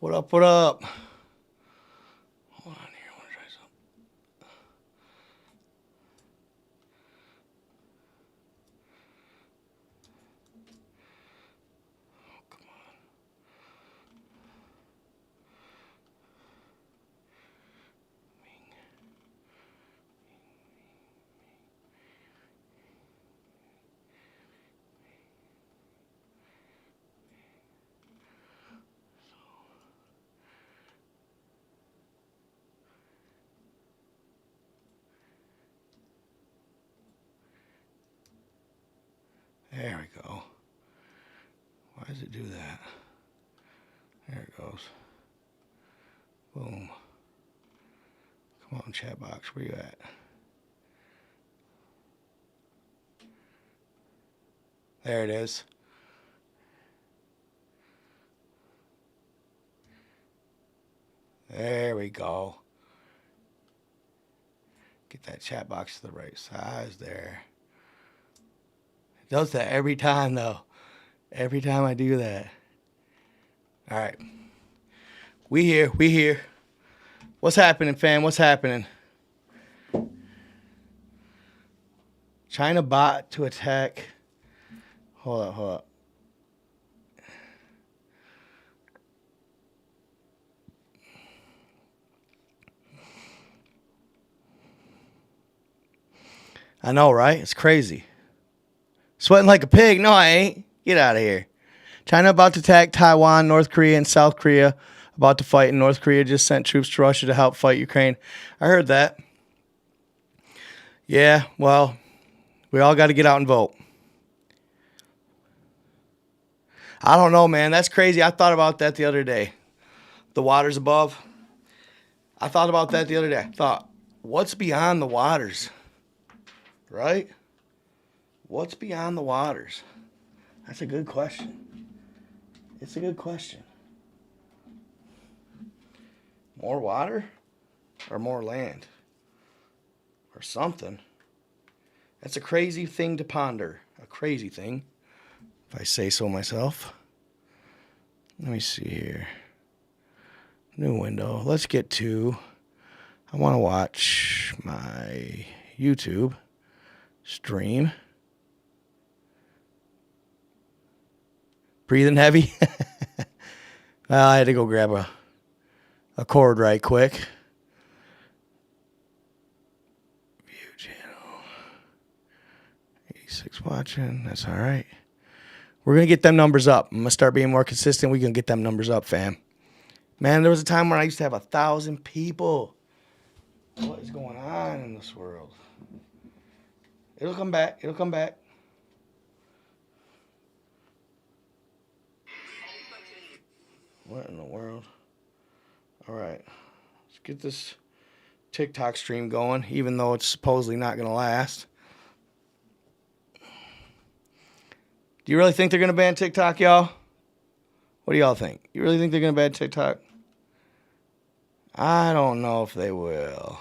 What up? What up? Hold on here. I want to try something. Oh, come on. There we go. Why does it do that? There it goes. Boom. Come on, chat box. Where you at? There it is. There we go. Get that chat box to the right size there. It does that every time, though. Every time I do that. All right. We here. We here. What's happening, fam? What's happening? China bot to attack. Hold up, hold up. I know, right? It's crazy. Sweating like a pig. No, I ain't. Get out of here. China about to attack Taiwan, North Korea, and South Korea about to fight. And North Korea just sent troops to Russia to help fight Ukraine. I heard that. Yeah, well, we all got to get out and vote. I don't know, man. That's crazy. I thought about that the other day. The waters above. I thought about that the other day. I thought, what's beyond the waters? Right? What's beyond the waters? That's a good question. It's a good question. More water or more land or something? That's a crazy thing to ponder. A crazy thing, if I say so myself. Let me see here. New window. Let's get to. I want to watch my YouTube stream. Breathing heavy. Well, I had to go grab a cord right quick. View channel. 86 watching. That's all right. We're going to get them numbers up. I'm going to start being more consistent. We're going to get them numbers up, fam. Man, there was a time when I used to have 1,000 people. What is going on in this world? It'll come back. It'll come back. What in the world? All right. Let's get this TikTok stream going, even though it's supposedly not going to last. Do you really think they're going to ban TikTok, y'all? What do y'all think? You really think they're going to ban TikTok? I don't know if they will.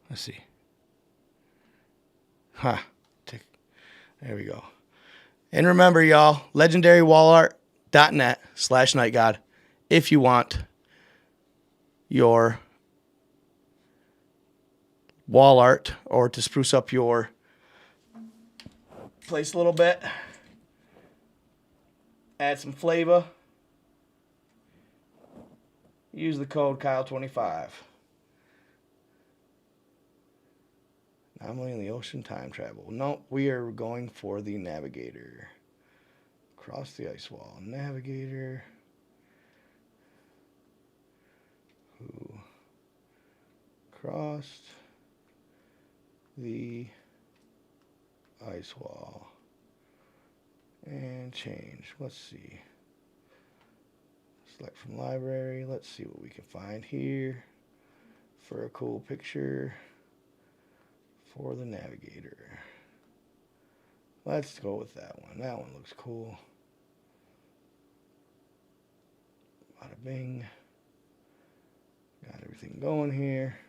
Let's see. Huh. There we go. And remember, y'all, legendarywallart.net/nightgod if you want your wall art or to spruce up your place a little bit. Add some flavor. Use the code Kyle25. Anomaly in the ocean, time travel. No, we are going for the Navigator. Cross the ice wall. Navigator. Who crossed the ice wall. And change. Let's see. Select from library. Let's see what we can find here for a cool picture. For the Navigator. Let's go with that one. That one looks cool. Bada bing. Got everything going here.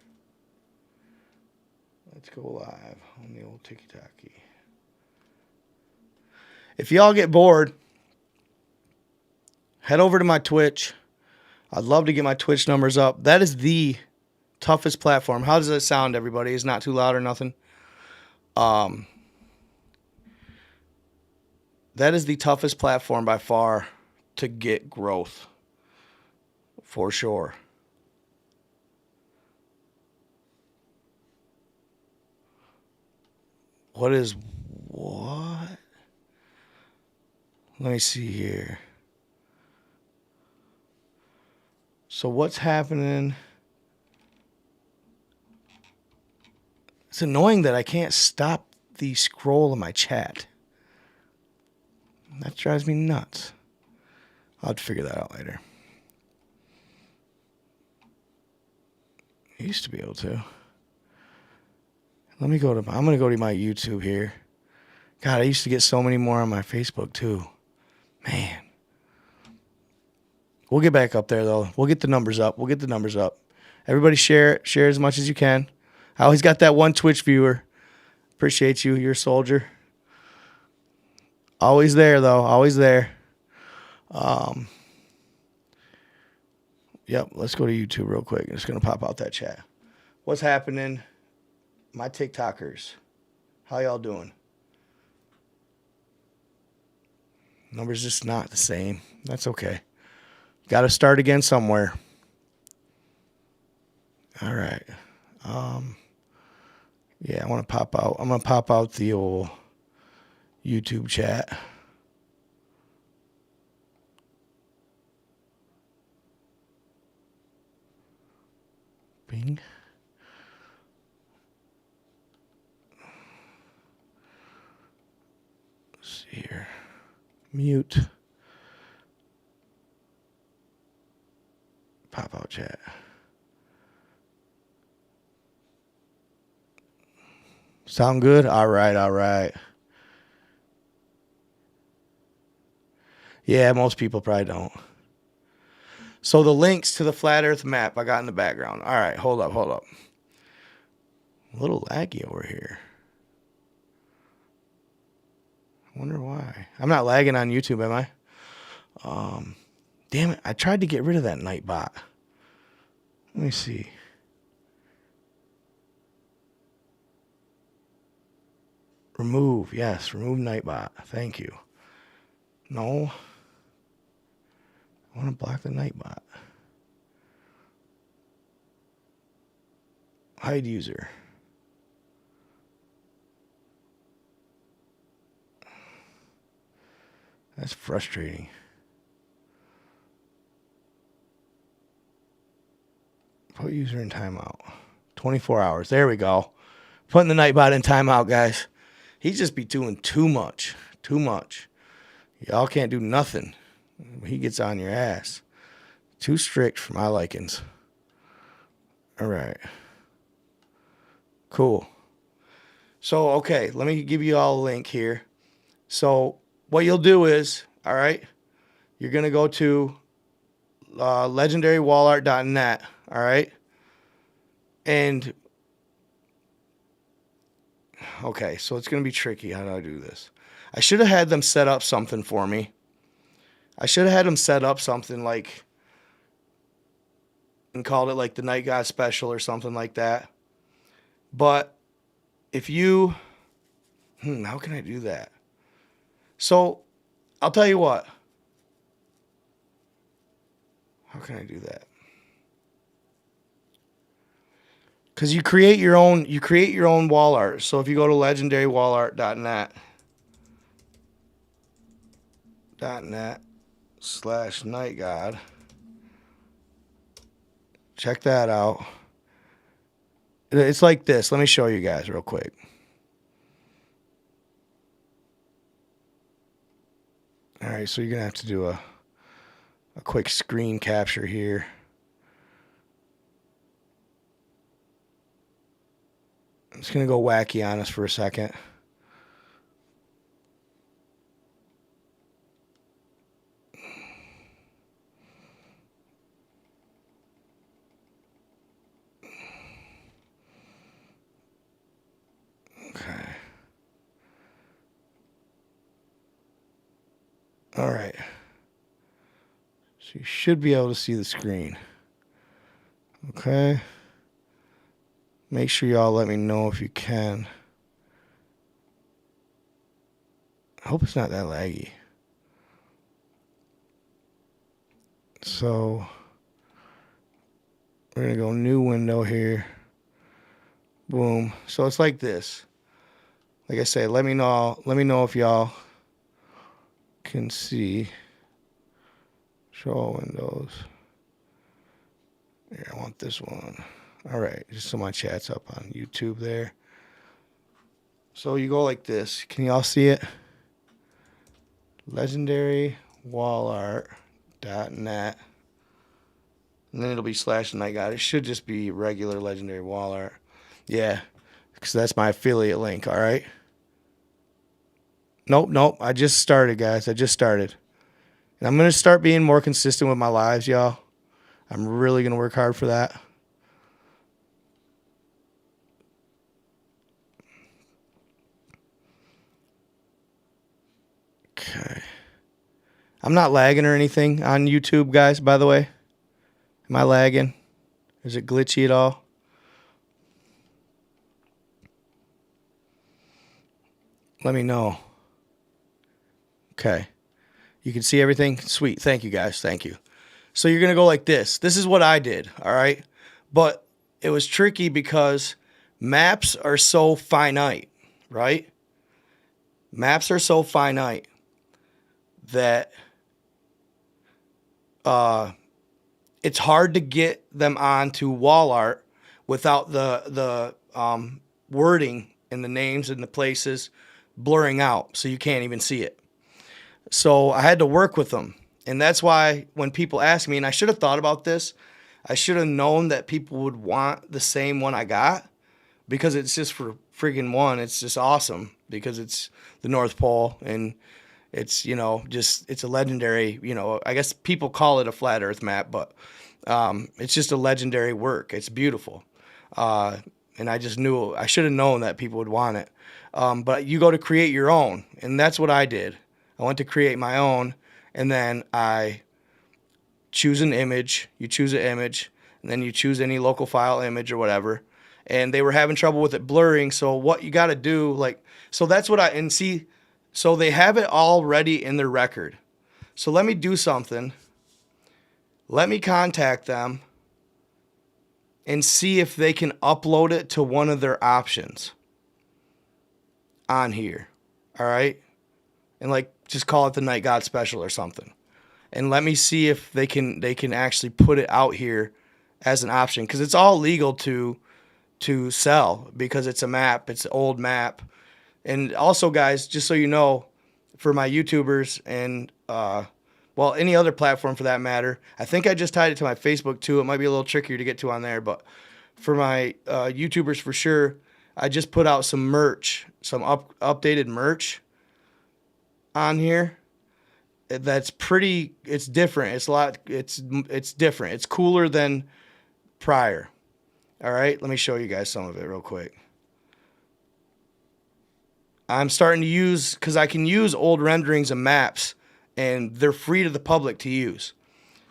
Let's go live on the old TikTok. If y'all get bored, head over to my Twitch. I'd love to get my Twitch numbers up. That is the toughest platform. How does that sound, everybody? It's not too loud or nothing. That is the toughest platform by far to get growth. For sure. What? Let me see here. So what's happening? It's annoying that I can't stop the scroll of my chat. That drives me nuts. I'll have to figure that out later. I used to be able to. I'm going to go to my YouTube here. God, I used to get so many more on my Facebook too. Man. We'll get back up there though. We'll get the numbers up. Everybody share as much as you can. I always got that one Twitch viewer. Appreciate you. You're a soldier. Always there though. Always there. Yep. Let's go to YouTube real quick. I'm just going to pop out that chat. What's happening? My TikTokers. How y'all doing? Numbers just not the same. That's okay. Got to start again somewhere. All right. Yeah, I want to pop out. I'm going to pop out the old YouTube chat. Bing. Let's see here. Mute. Pop out chat. Sound good? All right. Yeah, most people probably don't. So the links to the flat earth map I got in the background. All right, hold up. A little laggy over here. I wonder why. I'm not lagging on YouTube, am I? Damn it, I tried to get rid of that Nightbot. Let me see. Remove Nightbot. Thank you. No. I want to block the Nightbot. Hide user. That's frustrating. Put user in timeout. 24 hours. There we go. Putting the Nightbot in timeout, guys. He just be doing too much. Y'all can't do nothing. He gets on your ass. Too strict for my likings. All right. Cool. So, okay, let me give you all a link here. So, what you'll do is, all right, you're going to go to legendarywallart.net, all right? And, okay, so it's going to be tricky. How do I do this? I should have had them set up something for me. I should have had them set up something like, and called it like the Night God Special or something like that. But if you, how can I do that? So, I'll tell you what. How can I do that? Because you create your own wall art. So if you go to legendarywallart.net .net/nightgod, check that out. It's like this. Let me show you guys real quick. All right, so you're gonna have to do a quick screen capture here. I'm just going to go wacky on us for a second. All right. So you should be able to see the screen. Okay. Make sure y'all let me know if you can. I hope it's not that laggy. So we're going to go new window here. Boom. So it's like this. Like I say, let me know if y'all can see. Show all windows. Here, I want this one. All right, just so my chat's up on YouTube there. So you go like this. Can y'all see it? legendarywallart.net. And then it'll be /NightGod. It should just be regular Legendary Wall Art. Yeah, because that's my affiliate link, all right? Nope. I just started, guys. I just started. And I'm going to start being more consistent with my lives, y'all. I'm really going to work hard for that. Okay. I'm not lagging or anything on YouTube, guys, by the way. Am I lagging? Is it glitchy at all? Let me know. Okay. You can see everything? Sweet. Thank you, guys. Thank you. So you're going to go like this. This is what I did, all right? But it was tricky because maps are so finite, right? Maps are so finite that it's hard to get them onto wall art without the wording and the names and the places blurring out so you can't even see it. So I had to work with them. And that's why when people ask me, and I should have thought about this, I should have known that people would want the same one I got because it's just for friggin' one. It's just awesome because it's the North Pole and it's, it's a legendary, I guess people call it a flat earth map, but it's just a legendary work. It's beautiful. And I just knew, I should have known that people would want it. But you go to create your own, and that's what I did. I went to create my own, and then I choose an image. You choose an image, and then you choose any local file image or whatever. And they were having trouble with it blurring, so what you got to do, so that's what so they have it already in their record. So let me do something. Let me contact them and see if they can upload it to one of their options on here. All right? And just call it the Night God Special or something. And let me see if they can actually put it out here as an option, because it's all legal to sell because it's a map, it's an old map. And also, guys, just so you know, for my YouTubers and any other platform for that matter, I think I just tied it to my Facebook too. It might be a little trickier to get to on there, but for my YouTubers for sure, I just put out some merch, some updated merch on here. That's pretty. It's different. It's different. It's cooler than prior. All right, let me show you guys some of it real quick. I'm starting to use, because I can use old renderings of maps, and they're free to the public to use.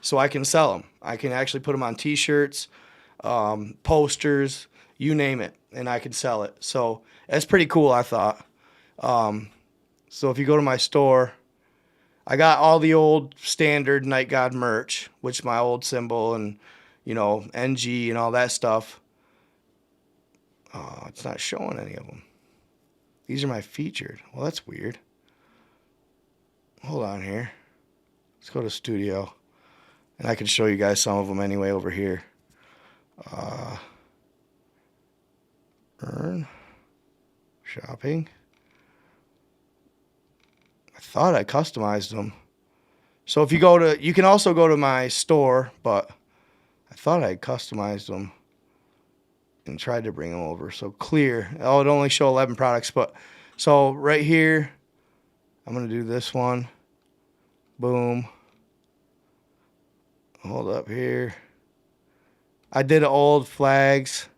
So I can sell them. I can actually put them on T-shirts, posters, you name it, and I can sell it. So that's pretty cool, I thought. So if you go to my store, I got all the old standard Night God merch, which my old symbol and, NG and all that stuff. Oh, it's not showing any of them. These are my featured. Well, that's weird. Hold on here. Let's go to Studio. And I can show you guys some of them anyway over here. Earn. Shopping. I thought I customized them. So if you you can also go to my store, but I thought I customized them and tried to bring them over. So clear. Oh, it only show 11 products, but so right here, I'm going to do this one. Boom. Hold up here. I did old flags.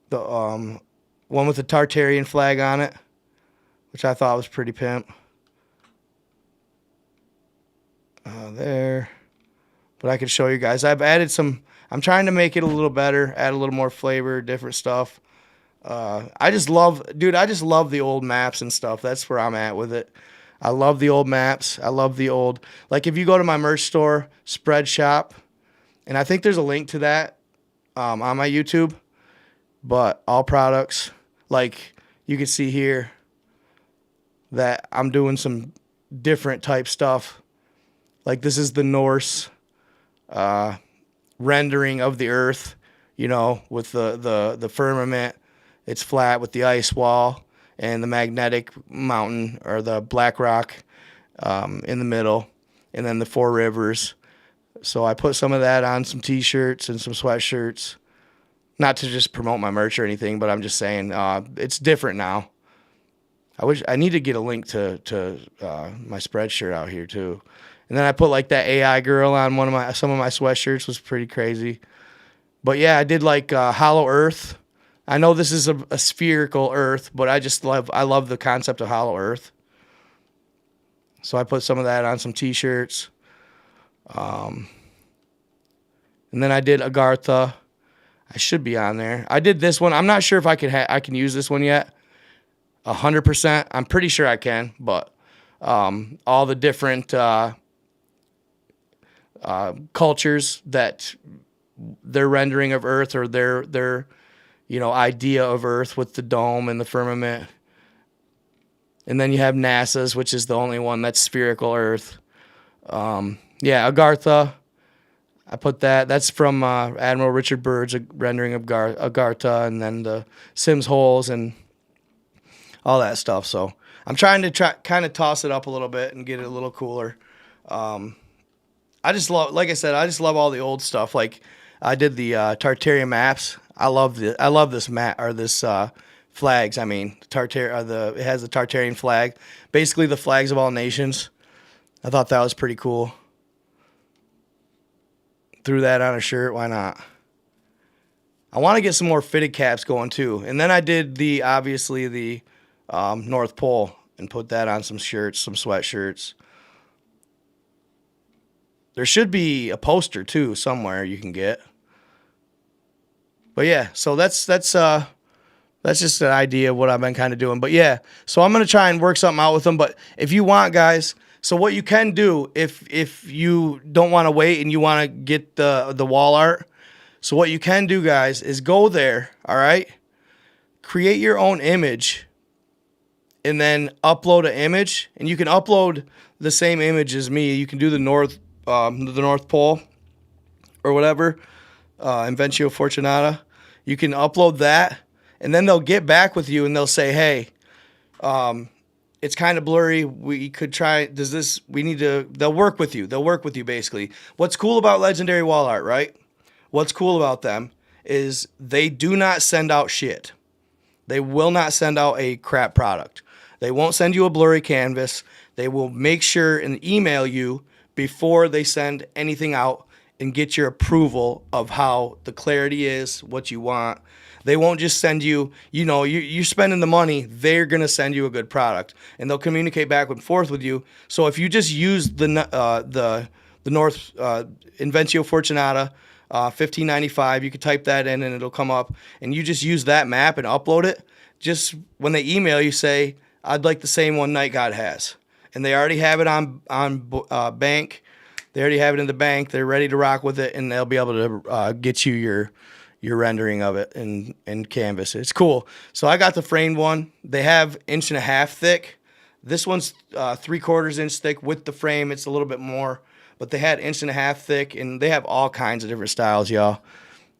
The one with the Tartarian flag on it, which I thought was pretty pimp. there. But I could show you guys. I've added some. I'm trying to make it a little better, add a little more flavor, different stuff. I just love, dude, I just love the old maps and stuff. That's where I'm at with it. I love the old maps. I love the old, like if you go to my merch store, Spread Shop, and I think there's a link to that on my YouTube, but all products, like you can see here that I'm doing some different type stuff. Like this is the Norse rendering of the earth, you know, with the firmament. It's flat with the ice wall and the magnetic mountain or the black rock in the middle, and then the four rivers. So I put some of that on some t-shirts and some sweatshirts. Not to just promote my merch or anything, but I'm just saying it's different now. I need to get a link to my spread shirt out here too. And then I put like that AI girl on some of my sweatshirts. Was pretty crazy. But yeah, I did like Hollow Earth. I know this is a spherical Earth, but I love the concept of Hollow Earth. So I put some of that on some t-shirts. And then I did Agartha. I should be on there. I did this one. I'm not sure if I can use this one yet. 100%. I'm pretty sure I can, but all the different cultures that their rendering of Earth or their idea of Earth with the dome and the firmament. And then you have NASA's, which is the only one that's spherical Earth. Agartha. I put that. That's from Admiral Richard Byrd's rendering of Agartha, and then the Sims holes and all that stuff. So I'm trying to kind of toss it up a little bit and get it a little cooler. I just love, like I said, I just love all the old stuff. Like I did the Tartarian maps. I love this map or this flags. I mean, it has the Tartarian flag, basically the flags of all nations. I thought that was pretty cool. Threw that on a shirt. Why not? I want to get some more fitted caps going too. And then I did obviously the North Pole and put that on some shirts, some sweatshirts. There should be a poster too somewhere you can get. But yeah, so that's just an idea of what I've been kind of doing. But yeah, so I'm gonna try and work something out with them. But if you want, guys, so what you can do if you don't want to wait and you want to get the wall art, so what you can do, guys, is go there. All right, create your own image, and then upload an image, and you can upload the same image as me. You can do the North Pole or whatever, Inventio Fortunata. You can upload that, and then they'll get back with you and they'll say, hey, it's kind of blurry. We could try. They'll work with you. They'll work with you basically. What's cool about Legendary Wall Art, right? What's cool about them is they do not send out shit. They will not send out a crap product. They won't send you a blurry canvas. They will make sure and email you before they send anything out and get your approval of how the clarity is, what you want. They won't just send you, you're spending the money, they're going to send you a good product. And they'll communicate back and forth with you. So if you just use the North Inventio Fortunata, $15.95, you can type that in and it'll come up. And you just use that map and upload it. Just when they email you, say, I'd like the same one Night God has. And they already have it on bank. They already have it in the bank. They're ready to rock with it, and they'll be able to get you your rendering of it in canvas. It's cool. So I got the framed one. They have 1.5 inch thick. This one's 3/4 inch thick with the frame. It's a little bit more, but they had 1.5 inch thick, and they have all kinds of different styles, y'all.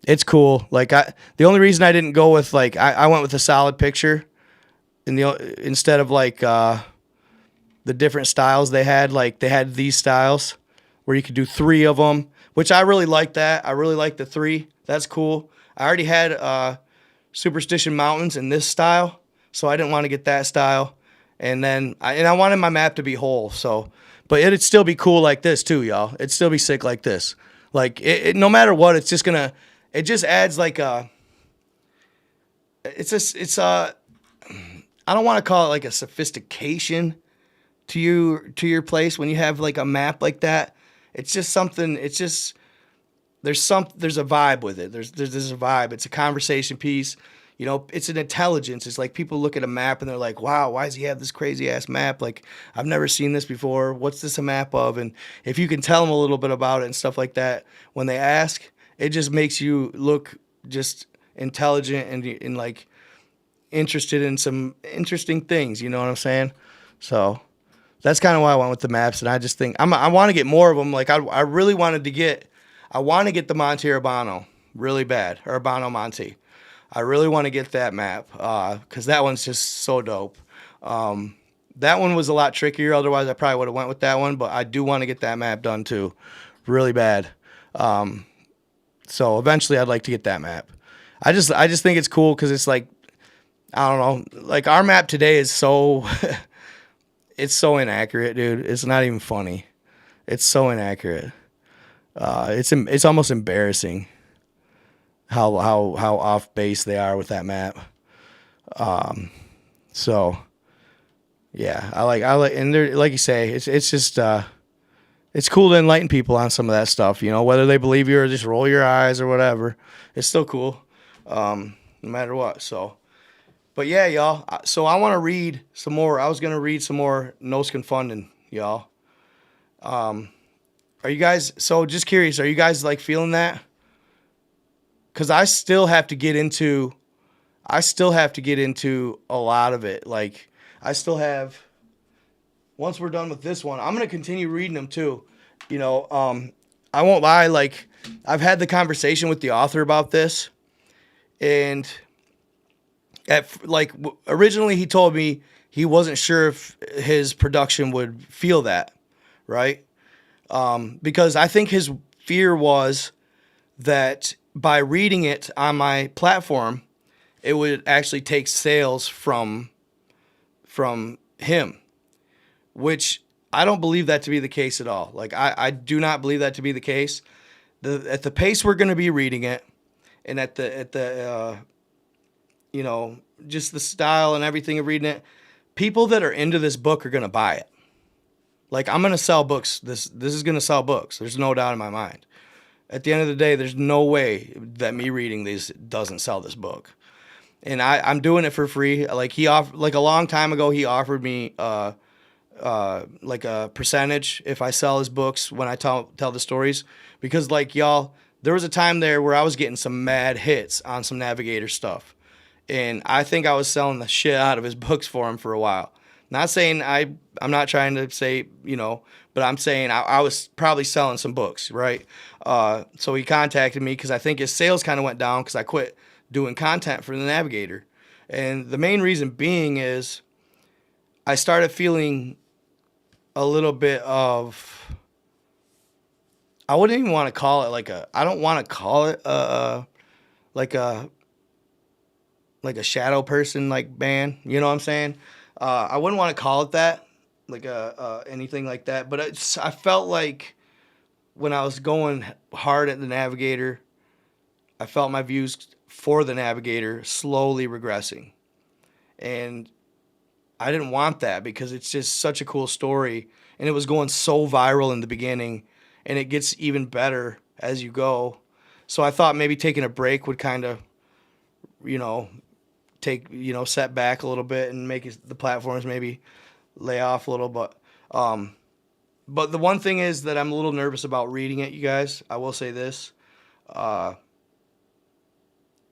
It's cool. Like the only reason I didn't go with I went with a solid picture, instead of the different styles they had. Like they had these styles where you could do 3 of them, which I really like that. I really like the 3. That's cool. I already had Superstition Mountains in this style, so I didn't want to get that style. And then I wanted my map to be whole, so but it'd still be cool like this too, y'all. It'd still be sick like this. Like no matter what, it's just gonna. It just adds like a. It's I don't want to call it like a sophistication to your place when you have like a map like that. It's just something. It's just there's a vibe with it. There's a vibe. It's a conversation piece. You know, it's an intelligence. It's like people look at a map and they're like, "Wow, why does he have this crazy ass map? Like, I've never seen this before. What's this a map of?" And if you can tell them a little bit about it and stuff like that, when they ask, it just makes you look just intelligent and like interested in some interesting things. You know what I'm saying? So that's kind of why I went with the maps. And I just think I want to get more of them. Like I really I want to get the Monte Urbano really bad, Urbano Monte. I really want to get that map because that one's just so dope. That one was a lot trickier. Otherwise, I probably would have went with that one. But I do want to get that map done too, really bad. So eventually, I'd like to get that map. I just think it's cool because it's like I don't know, like our map today is so it's so inaccurate, dude. It's not even funny. It's so inaccurate. It's almost embarrassing how off base they are with that map. So yeah, I like, and they're like you say, it's just it's cool to enlighten people on some of that stuff. You know, whether they believe you or just roll your eyes or whatever, it's still cool, no matter what. So, but yeah, y'all. So I want to read some more. I was gonna read some more Nos Confunding, y'all. Are you guys? So just curious, are you guys like feeling that? Because I still have to get into a lot of it. Like I still have. Once we're done with this one, I'm gonna continue reading them too. You know, I won't lie. Like I've had the conversation with the author about this, and originally he told me he wasn't sure if his production would feel that, right? Because I think his fear was that by reading it on my platform, it would actually take sales from him, which I don't believe that to be the case at all. Like I do not believe that to be the case. At the pace we're going to be reading it, and at the you know, just the style and everything of reading it, people that are into this book are going to buy it. Like I'm going to sell books. This is going to sell books. There's no doubt in my mind. At the end of the day, there's no way that me reading these doesn't sell this book. And I'm doing it for free. Like like a long time ago, he offered me like a percentage if I sell his books when I tell the stories. Because like y'all, there was a time there where I was getting some mad hits on some Navigator stuff. And I think I was selling the shit out of his books for him for a while. Not saying I'm not trying to say, you know, but I'm saying I was probably selling some books, right? So he contacted me because I think his sales kind of went down because I quit doing content for the Navigator. And the main reason being is I started feeling a little bit of, I wouldn't even want to call it I don't want to call it like a shadow person like band, you know what I'm saying? I wouldn't want to call it that, like anything like that. But I felt like when I was going hard at the Navigator, I felt my views for the Navigator slowly regressing, and I didn't want that because it's just such a cool story, and it was going so viral in the beginning, and it gets even better as you go. So I thought maybe taking a break would kind of, you know, set back a little bit and make the platforms maybe lay off a little. But the one thing is that I'm a little nervous about reading it, you guys. I will say this.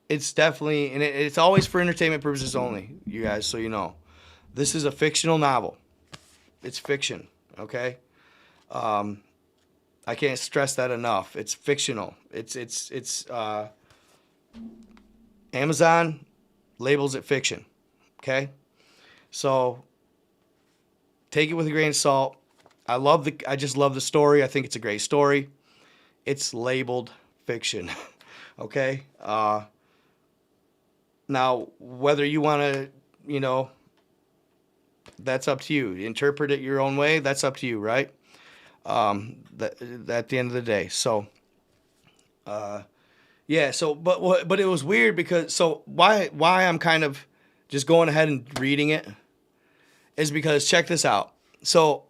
It's definitely, and it's always for entertainment purposes only, you guys, so you know. This is a fictional novel. It's fiction, okay? I can't stress that enough. It's fictional. It's Amazon labels it fiction, okay? So take it with a grain of salt. I just love the story. I think it's a great story. It's labeled fiction, okay? Now, whether you want to, you know, that's up to you. Interpret it your own way. That's up to you, right? At the end of the day. So, yeah. So, but it was weird because why I'm kind of just going ahead and reading it is because check this out. So,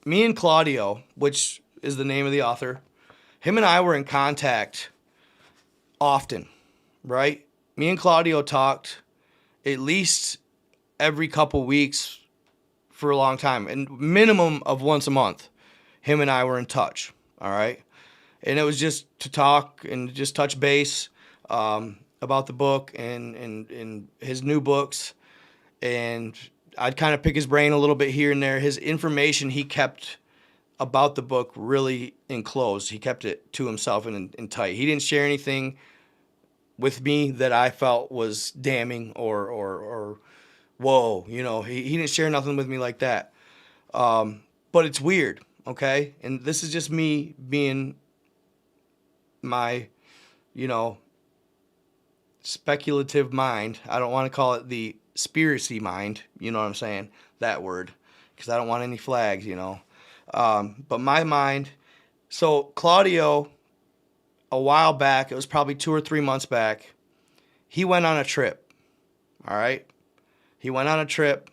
me and Claudio, which is the name of the author. Him and I were in contact often, right? Me and Claudio talked at least every couple weeks for a long time, and minimum of once a month. Him and I were in touch, all right? And it was just to talk and just touch base about the book and his new books. And I'd kind of pick his brain a little bit here and there. His information he kept about the book really enclosed. He kept it to himself and tight. He didn't share anything with me that I felt was damning or whoa, you know, he didn't share nothing with me like that. But it's weird, okay? And this is just me being my, you know, speculative mind. I don't want to call it the spiracy mind, you know what I'm saying? That word, because I don't want any flags, you know. But my mind, so Claudio, a while back, it was probably 2 or 3 months back, he went on a trip, all right? He went on a trip,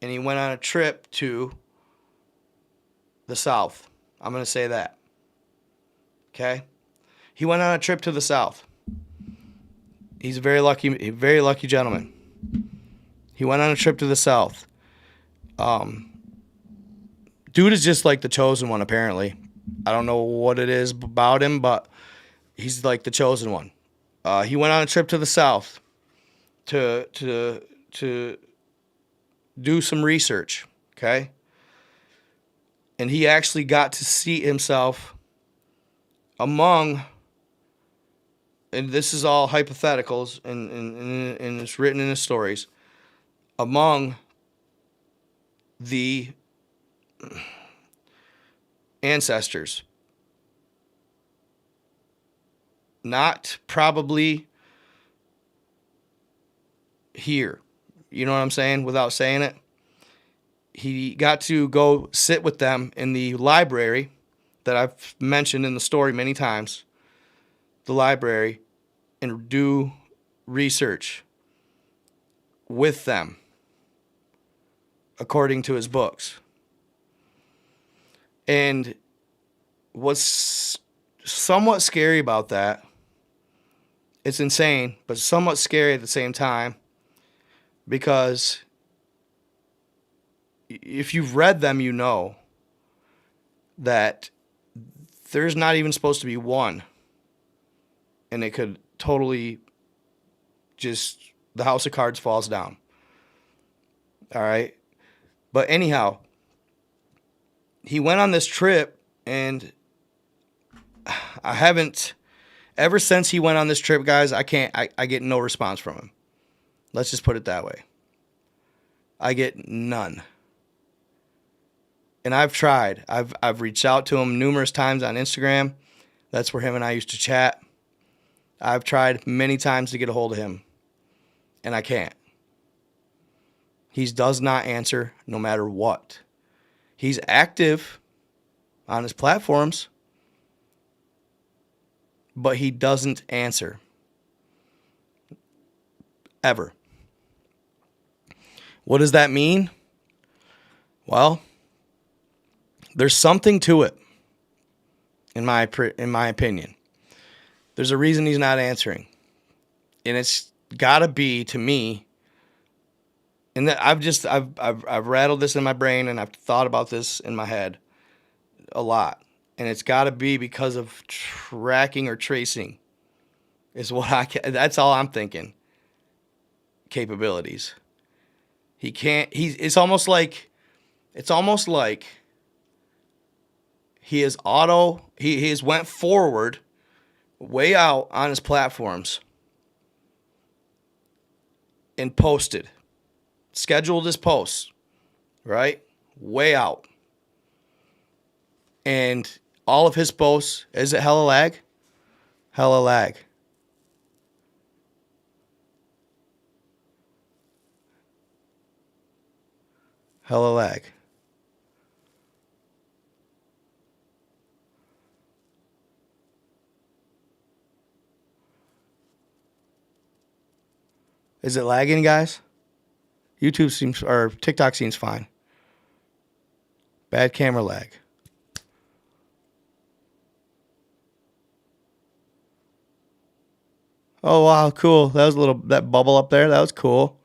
and he went on a trip to the South. I'm going to say that, okay? He went on a trip to the South. He's a very lucky gentleman. He went on a trip to the South. Dude is just like the chosen one, apparently. I don't know what it is about him, but he's like the chosen one. He went on a trip to the South to do some research, okay? And he actually got to see himself among, and this is all hypotheticals, and it's written in his stories, among the ancestors. Not probably here. You know what I'm saying? Without saying it. He got to go sit with them in the library that I've mentioned in the story many times. The library, and do research with them according to his books. And what's somewhat scary about that, it's insane, but somewhat scary at the same time, because if you've read them, you know that there's not even supposed to be one. And it could totally just, the house of cards falls down. All right? But anyhow, he went on this trip, and I haven't, ever since he went on this trip, guys, I get no response from him. Let's just put it that way. I get none. And I've tried. I've reached out to him numerous times on Instagram. That's where him and I used to chat. I've tried many times to get a hold of him, and I can't. He does not answer no matter what. He's active on his platforms, but he doesn't answer. Ever. What does that mean? Well, there's something to it, in my opinion. There's a reason he's not answering. And it's got to be, to me, and I've rattled this in my brain, and I've thought about this in my head a lot. And it's got to be because of tracking or tracing is that's all I'm thinking. Capabilities. It's almost like he has went forward way out on his platforms and scheduled his posts, right? Way out. And all of his posts, is it hella lag? Hella lag. Hella lag. Is it lagging, guys? TikTok seems fine. Bad camera lag. Oh, wow, cool. That was that bubble up there. That was cool.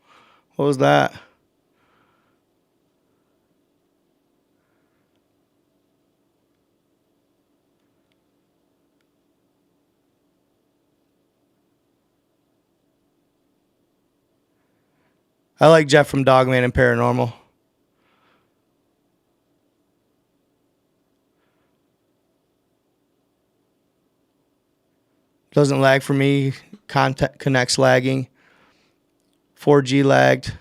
What was that? I like Jeff from Dogman and Paranormal. Doesn't lag for me. Contact connects lagging. 4G lagged.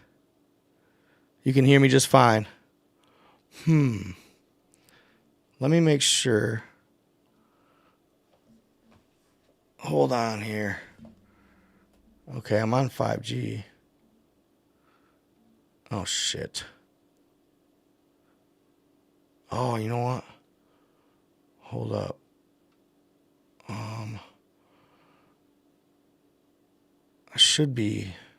You can hear me just fine. Let me make sure. Hold on here. Okay, I'm on 5G. Oh, shit. Oh, you know what? Hold up. I should be.